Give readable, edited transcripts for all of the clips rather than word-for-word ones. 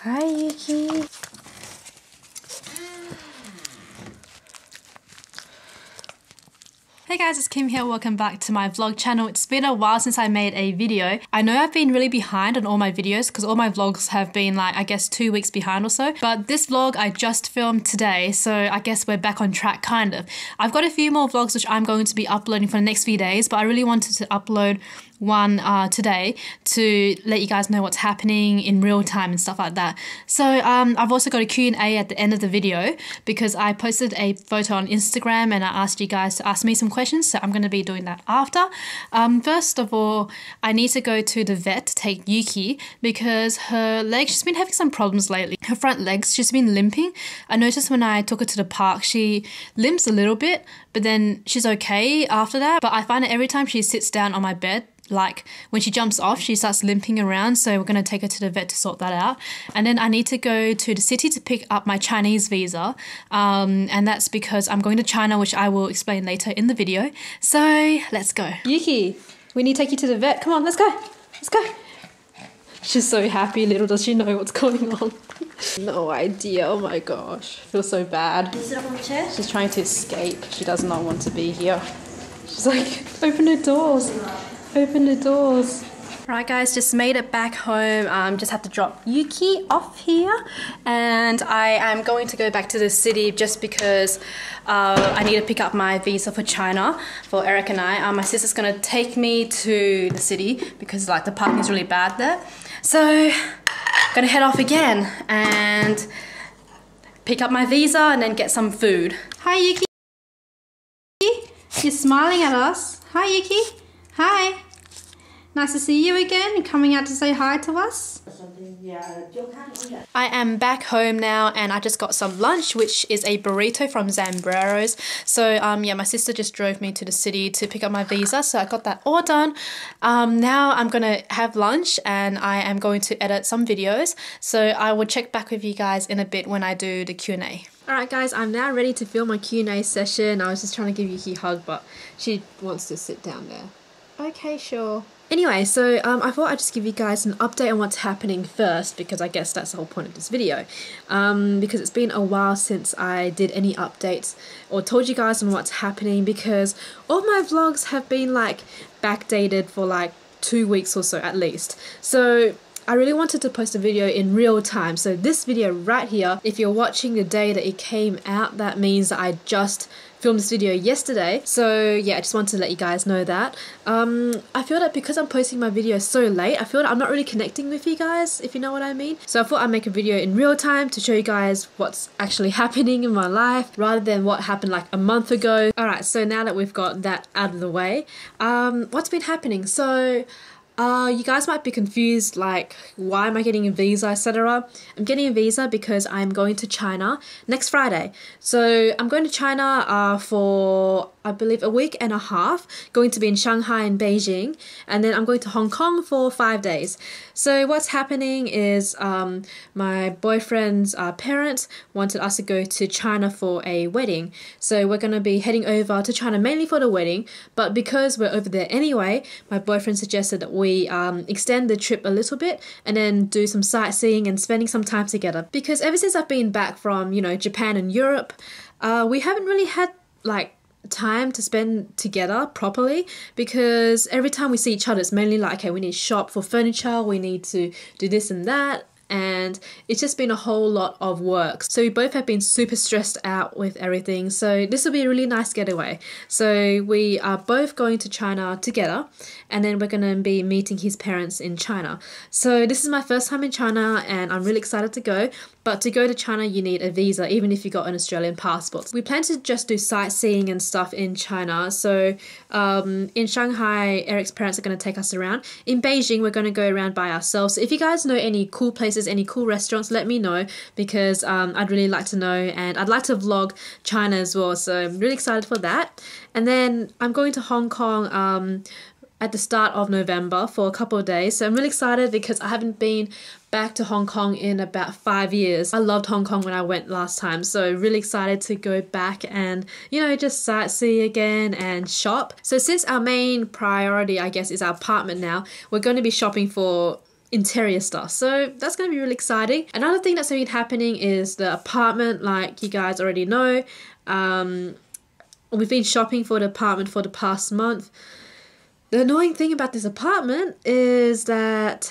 Hi, Yuki. Hey guys, it's Kim here. Welcome back to my vlog channel. It's been a while since I made a video. I know I've been really behind on all my videos because all my vlogs have been like, I guess 2 weeks behind or so. But this vlog I just filmed today, so I guess we're back on track kind of. I've got a few more vlogs which I'm going to be uploading for the next few days, but I really wanted to upload one today to let you guys know what's happening in real time and stuff like that. So I've also got a Q&A at the end of the video because I posted a photo on Instagram and I asked you guys to ask me some questions, so I'm going to be doing that after. First of all, I need to go to the vet to take Yuki because her legs, she's been having some problems lately. Her front legs, she's been limping. I noticed when I took her to the park, she limps a little bit, but then she's okay after that. But I find that every time she sits down on my bed, like when she jumps off, she starts limping around, so we're going to take her to the vet to sort that out. And then I need to go to the city to pick up my Chinese visa, and that's because I'm going to China, which I will explain later in the video. So let's go. Yuki, we need to take you to the vet. Come on, let's go. Let's go. She's so happy, little does she know what's going on. No idea, oh my gosh. I feel so bad. Sit up on the chair? She's trying to escape. She does not want to be here. She's like, open the doors. Open the doors. Right guys, just made it back home. Just have to drop Yuki off here, and I am going to go back to the city just because I need to pick up my visa for China for Eric and I. My sister's gonna take me to the city because like the parking is really bad there. So gonna head off again and pick up my visa and then get some food. Hi Yuki. You're smiling at us. Hi Yuki. Hi. Nice to see you again. You're coming out to say hi to us. I am back home now and I just got some lunch, which is a burrito from Zambreros. So yeah, my sister just drove me to the city to pick up my visa, so I got that all done. Now I'm gonna have lunch and I am going to edit some videos, so I will check back with you guys in a bit when I do the Q&A. Alright guys, I'm now ready to film my Q&A session. I was just trying to give Yuki a hug, but she wants to sit down there. Okay, sure. Anyway, so I thought I'd just give you guys an update on what's happening first, because I guess that's the whole point of this video. Because it's been a while since I did any updates or told you guys on what's happening, because all my vlogs have been like backdated for like 2 weeks or so at least. So I really wanted to post a video in real time. So this video right here, if you're watching the day that it came out, that means that I just filmed this video yesterday. So yeah, I just wanted to let you guys know that. I feel that because I'm posting my video so late, I feel that I'm not really connecting with you guys, if you know what I mean. So I thought I'd make a video in real time to show you guys what's actually happening in my life rather than what happened like a month ago. Alright, so now that we've got that out of the way, what's been happening? So you guys might be confused, like, why am I getting a visa, etc. I'm getting a visa because I'm going to China next Friday. So I'm going to China for, I believe, a week and a half, going to be in Shanghai and Beijing, and then I'm going to Hong Kong for 5 days. So what's happening is my boyfriend's parents wanted us to go to China for a wedding. So we're going to be heading over to China mainly for the wedding, but because we're over there anyway, my boyfriend suggested that we extend the trip a little bit and then do some sightseeing and spending some time together. Because ever since I've been back from, you know, Japan and Europe, we haven't really had like time to spend together properly, because every time we see each other it's mainly like, okay, we need to shop for furniture, we need to do this and that, and it's just been a whole lot of work. So we both have been super stressed out with everything, so this will be a really nice getaway. So we are both going to China together, and then we're going to be meeting his parents in China. So this is my first time in China and I'm really excited to go. But to go to China you need a visa even if you got an Australian passport. We plan to just do sightseeing and stuff in China. So in Shanghai, Eric's parents are going to take us around. In Beijing we're going to go around by ourselves. So if you guys know any cool places, any cool restaurants, let me know, because I'd really like to know, and I'd like to vlog China as well. So I'm really excited for that. And then I'm going to Hong Kong at the start of November for a couple of days. So I'm really excited because I haven't been back to Hong Kong in about 5 years. I loved Hong Kong when I went last time, so really excited to go back and, you know, just sightsee again and shop. So since our main priority, I guess, is our apartment now, we're going to be shopping for interior stuff. So that's going to be really exciting. Another thing that's been happening is the apartment, like you guys already know. We've been shopping for the apartment for the past month. The annoying thing about this apartment is that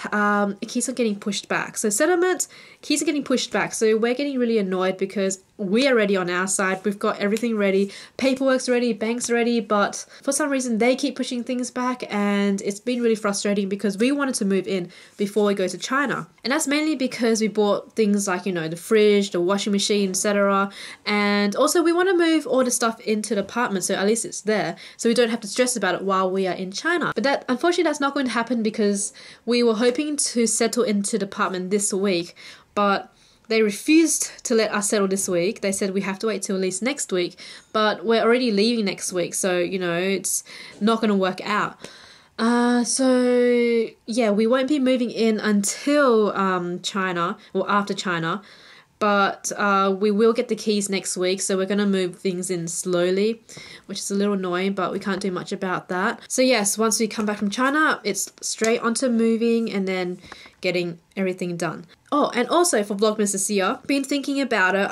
it keeps on getting pushed back. So settlement keeps on getting pushed back. So we're getting really annoyed because we are ready on our side. We've got everything ready. Paperwork's ready. Bank's ready. But for some reason, they keep pushing things back. And it's been really frustrating because we wanted to move in before we go to China. And that's mainly because we bought things like, you know, the fridge, the washing machine, etc. And also we want to move all the stuff into the apartment so at least it's there. So we don't have to stress about it while we are in China. But that, unfortunately, that's not going to happen because we were hoping to settle into the apartment this week. But they refused to let us settle this week. They said we have to wait till at least next week. But we're already leaving next week. So, you know, it's not going to work out. So, yeah, we won't be moving in until China or after China. But we will get the keys next week, so we're going to move things in slowly, which is a little annoying, but we can't do much about that. So yes, once we come back from China, it's straight onto moving and then getting everything done. Oh, and also for Vlogmas this year, been thinking about it.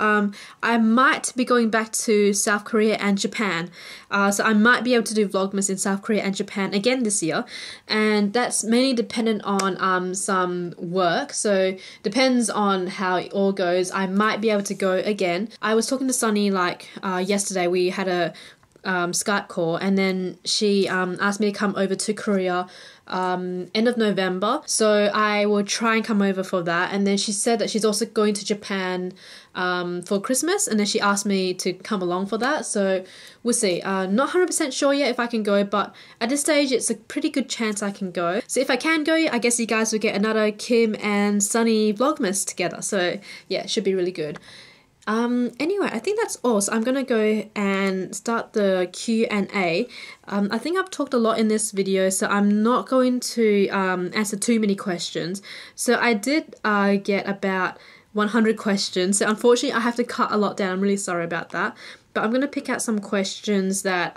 I might be going back to South Korea and Japan. So I might be able to do Vlogmas in South Korea and Japan again this year. And that's mainly dependent on some work. So depends on how it all goes. I might be able to go again. I was talking to Sunny like yesterday. We had a Skype call, and then she asked me to come over to Korea end of November, so I will try and come over for that. And then she said that she's also going to Japan for Christmas, and then she asked me to come along for that, so we'll see. Not 100% sure yet if I can go, but at this stage it's a pretty good chance I can go. So if I can go, I guess you guys will get another Kim and Sunny Vlogmas together, so yeah, it should be really good. Anyway, I think that's all. So I'm gonna go and start the Q&A. I think I've talked a lot in this video, so I'm not going to answer too many questions. So I did get about 100 questions, so unfortunately I have to cut a lot down. I'm really sorry about that. But I'm gonna pick out some questions that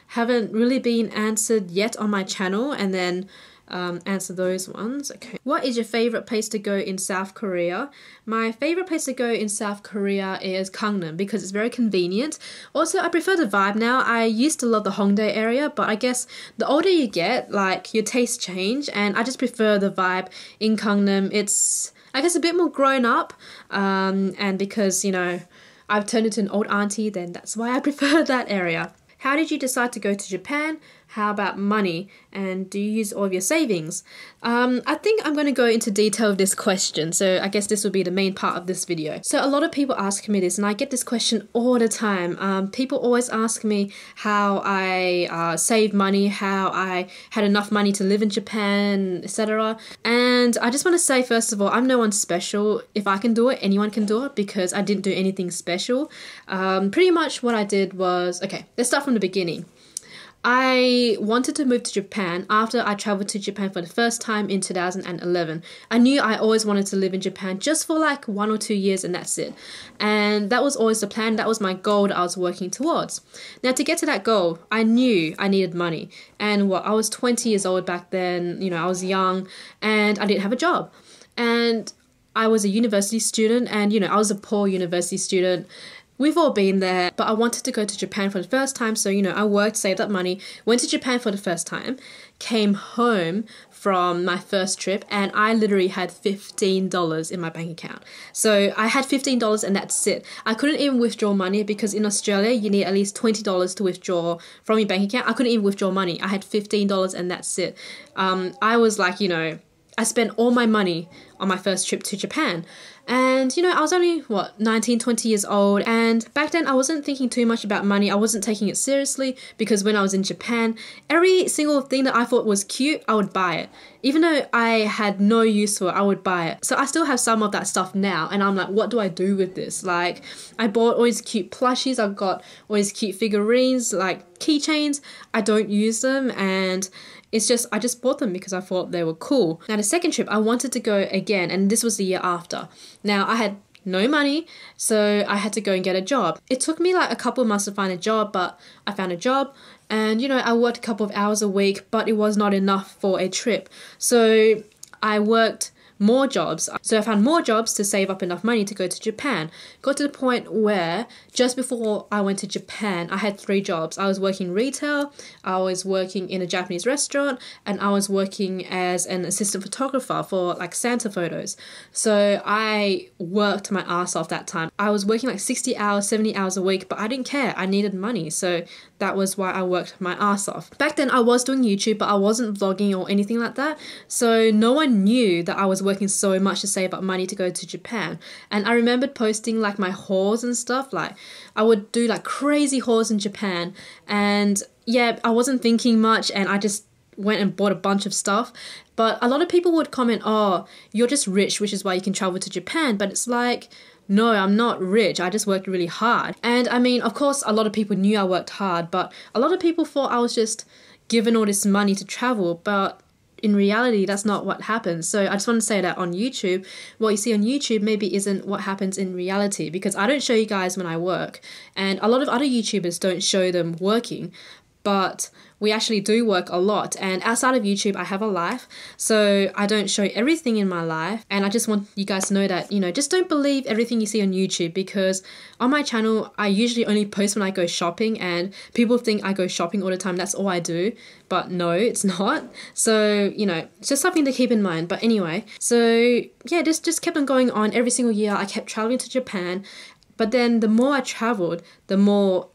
haven't really been answered yet on my channel, and then answer those ones. Okay. What is your favorite place to go in South Korea? My favorite place to go in South Korea is Gangnam because it's very convenient. Also, I prefer the vibe now. I used to love the Hongdae area, but I guess the older you get, like, your tastes change, and I just prefer the vibe in Gangnam. It's, I guess, a bit more grown up, and because, you know, I've turned into an old auntie, then that's why I prefer that area. How did you decide to go to Japan? How about money? And do you use all of your savings? I think I'm going to go into detail of this question, so I guess this will be the main part of this video. So a lot of people ask me this, and I get this question all the time. People always ask me how I save money, how I had enough money to live in Japan, etc. And I just want to say, first of all, I'm no one special. If I can do it, anyone can do it, because I didn't do anything special. Pretty much what I did was, okay, let's start from the beginning. I wanted to move to Japan after I traveled to Japan for the first time in 2011. I knew I always wanted to live in Japan just for like 1 or 2 years, and that's it. And that was always the plan. That was my goal that I was working towards. Now, to get to that goal, I knew I needed money. And I was 20 years old back then. You know, I was young and I didn't have a job. And I was a university student, and, you know, I was a poor university student. We've all been there, but I wanted to go to Japan for the first time, so, you know, I worked, saved up money, went to Japan for the first time, came home from my first trip, and I literally had $15 in my bank account. So I had $15 and that's it. I couldn't even withdraw money because in Australia, you need at least $20 to withdraw from your bank account. I couldn't even withdraw money. I had $15 and that's it. I was like, you know, I spent all my money on my first trip to Japan. And, you know, I was only, 19, 20 years old. And back then I wasn't thinking too much about money. I wasn't taking it seriously because when I was in Japan, every single thing that I thought was cute, I would buy it. Even though I had no use for it, I would buy it. So I still have some of that stuff now. And I'm like, what do I do with this? Like, I bought all these cute plushies. I've got all these cute figurines, like keychains. I don't use them, and it's just, I just bought them because I thought they were cool. Now, the second trip, I wanted to go again, and this was the year after. Now, I had no money, so I had to go and get a job. It took me like a couple of months to find a job, but I found a job, and, you know, I worked a couple of hours a week, but it was not enough for a trip. So I worked more jobs. So I found more jobs to save up enough money to go to Japan. Got to the point where just before I went to Japan, I had 3 jobs. I was working retail, I was working in a Japanese restaurant, and I was working as an assistant photographer for like Santa photos. So I worked my ass off that time. I was working like 60 hours, 70 hours a week, but I didn't care. I needed money. So that was why I worked my ass off. Back then I was doing YouTube, but I wasn't vlogging or anything like that. So no one knew that I was working so much to save up money to go to Japan. And I remembered posting like my hauls and stuff. Like I would do like crazy hauls in Japan. And yeah, I wasn't thinking much and I just went and bought a bunch of stuff. But a lot of people would comment, oh, you're just rich, which is why you can travel to Japan. But it's like, no, I'm not rich. I just worked really hard. And I mean, of course, a lot of people knew I worked hard, but a lot of people thought I was just given all this money to travel. But in reality, that's not what happens. So I just want to say that on YouTube, what you see on YouTube maybe isn't what happens in reality, because I don't show you guys when I work. And a lot of other YouTubers don't show them working. But we actually do work a lot, and outside of YouTube I have a life, so I don't show everything in my life. And I just want you guys to know that, you know, just don't believe everything you see on YouTube, because on my channel I usually only post when I go shopping, and people think I go shopping all the time, that's all I do, but no, it's not. So, you know, it's just something to keep in mind. But anyway, so yeah, this just kept on going on. Every single year I kept traveling to Japan, but then the more I traveled, the more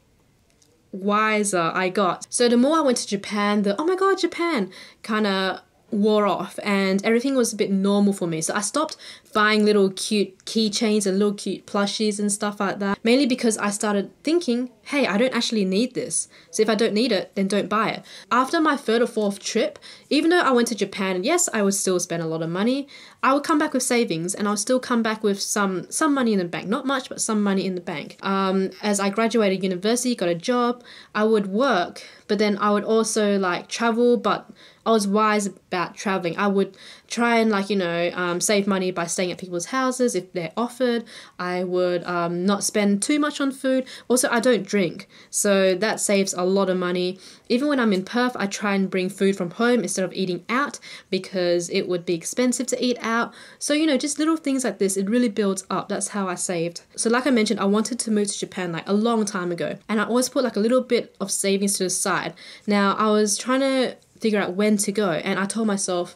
wiser I got. So the more I went to Japan, the oh my god, Japan kind of wore off, and everything was a bit normal for me. So I stopped buying little cute keychains and little cute plushies and stuff like that, mainly because I started thinking, hey, I don't actually need this. So if I don't need it, then don't buy it. After my 3rd or 4th trip, even though I went to Japan, and yes, I would still spend a lot of money, I would come back with savings, and I'll still come back with some money in the bank. Not much, but some money in the bank. As I graduated university, got a job, I would work, but then I would also like travel, but I was wise about traveling. I would try and like, you know, save money by staying at people's houses if they're offered. I would not spend too much on food. Also, I don't drink, so that saves a lot of money. Even when I'm in Perth, I try and bring food from home instead of eating out, because it would be expensive to eat out. So, you know, just little things like this, it really builds up. That's how I saved. So like I mentioned, I wanted to move to Japan like a long time ago, and I always put like a little bit of savings to the side. Now, I was trying to figure out when to go, and I told myself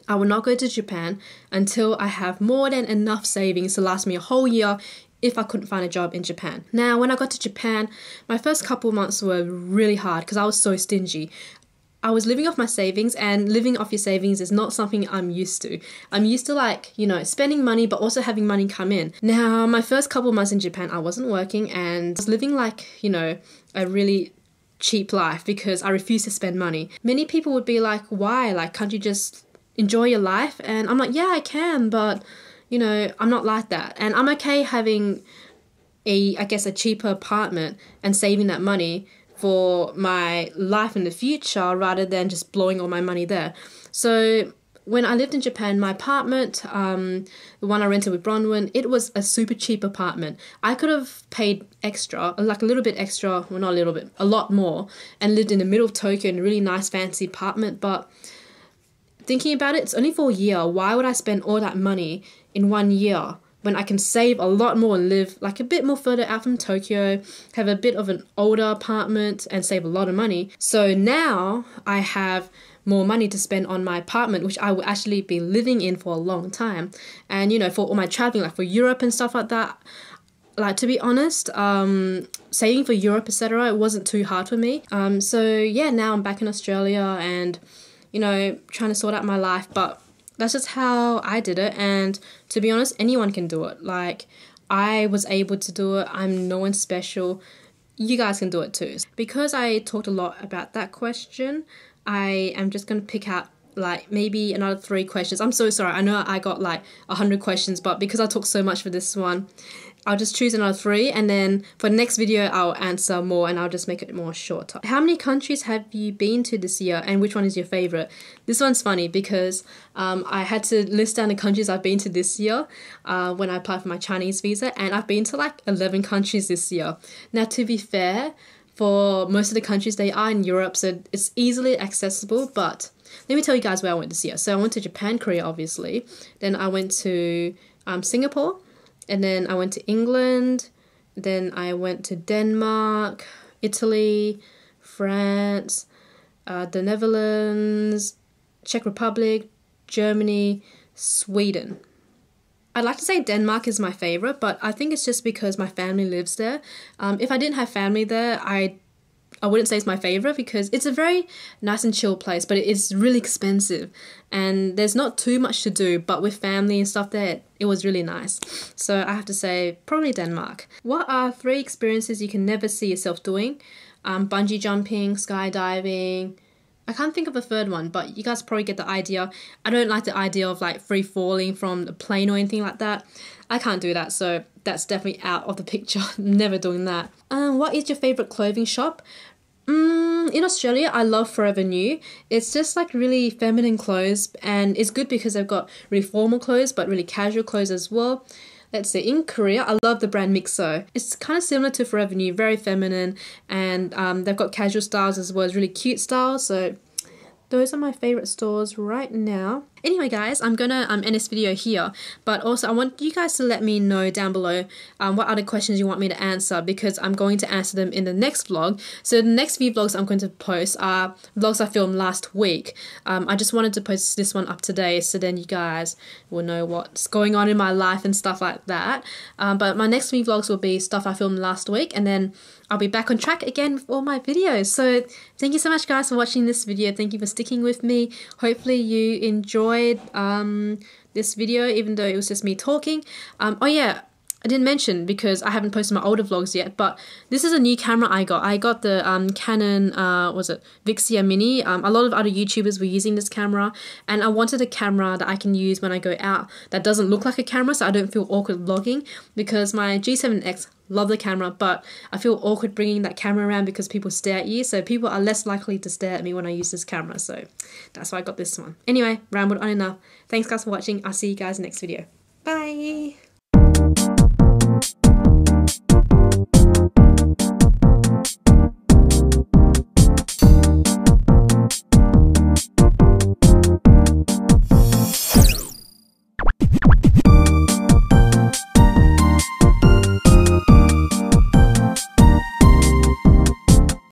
I will not go to Japan until I have more than enough savings to last me a whole year if I couldn't find a job in Japan. Now, when I got to Japan, my first couple months were really hard because I was so stingy. I was living off my savings, and living off your savings is not something I'm used to. I'm used to like, you know, spending money but also having money come in. Now, my first couple months in Japan, I wasn't working, and I was living like, you know, a really cheap life because I refused to spend money. Many people would be like, why? Like, can't you just enjoy your life? And I'm like, yeah, I can, but you know, I'm not like that. And I'm okay having I guess a cheaper apartment and saving that money for my life in the future rather than just blowing all my money there. So when I lived in Japan, my apartment, the one I rented with Bronwyn, it was a super cheap apartment. I could have paid extra, like a little bit extra, well not a little bit, a lot more, and lived in the middle of Tokyo in a really nice fancy apartment. But thinking about it, it's only for a year. Why would I spend all that money in 1 year when I can save a lot more and live like a bit more further out from Tokyo, have a bit of an older apartment and save a lot of money? So now I have more money to spend on my apartment, which I will actually be living in for a long time. And, you know, for all my traveling, like for Europe and stuff like that, like, to be honest, saving for Europe, etc., it wasn't too hard for me. So yeah, now I'm back in Australia and, you know, trying to sort out my life, but that's just how I did it. And to be honest, anyone can do it. Like, I was able to do it. I'm no one special. You guys can do it too. Because I talked a lot about that question, I am just going to pick out like maybe another 3 questions. I'm so sorry. I know I got like 100 questions, but because I talked so much for this one, I'll just choose another 3, and then for the next video I'll answer more and I'll just make it more shorter. How many countries have you been to this year, and which one is your favorite? This one's funny because I had to list down the countries I've been to this year when I applied for my Chinese visa, and I've been to like 11 countries this year. Now, to be fair, for most of the countries. They are in Europe, so it's easily accessible. But let me tell you guys where I went this year. So I went to Japan, Korea, obviously. Then I went to Singapore, and then I went to England. Then I went to Denmark, Italy, France, the Netherlands, Czech Republic, Germany, Sweden. I'd like to say Denmark is my favorite, but I think it's just because my family lives there. If I didn't have family there, I wouldn't say it's my favorite because it's a very nice and chill place, but it is really expensive and there's not too much to do, but with family and stuff there, it was really nice. So I have to say probably Denmark. What are 3 experiences you can never see yourself doing? Bungee jumping, skydiving. I can't think of a third one, but you guys probably get the idea. I don't like the idea of like free falling from the plane or anything like that. I can't do that, so that's definitely out of the picture. Never doing that. What is your favorite clothing shop? In Australia, I love Forever New. It's just like really feminine clothes, and it's good because they've got really formal clothes but really casual clothes as well. Let's see, in Korea, I love the brand Mixo. It's kind of similar to Forever New, very feminine, and they've got casual styles as well as really cute styles. So those are my favorite stores right now. Anyway guys, I'm gonna end this video here, but also I want you guys to let me know down below what other questions you want me to answer, because I'm going to answer them in the next vlog. So the next few vlogs I'm going to post are vlogs I filmed last week. I just wanted to post this one up today so then you guys will know what's going on in my life and stuff like that. But my next few vlogs will be stuff I filmed last week, and then I'll be back on track again with all my videos. So thank you so much guys for watching this video. Thank you for sticking with me. Hopefully you enjoyed this video, even though it was just me talking. Oh yeah, I didn't mention because I haven't posted my older vlogs yet, but this is a new camera I got. I got the Canon, was it Vixia Mini? A lot of other YouTubers were using this camera, and I wanted a camera that I can use when I go out that doesn't look like a camera, so I don't feel awkward vlogging, because my G7X, love the camera, but I feel awkward bringing that camera around because people stare at you, so people are less likely to stare at me when I use this camera, so that's why I got this one. Anyway, rambled on enough. Thanks guys for watching. I'll see you guys next video. Bye!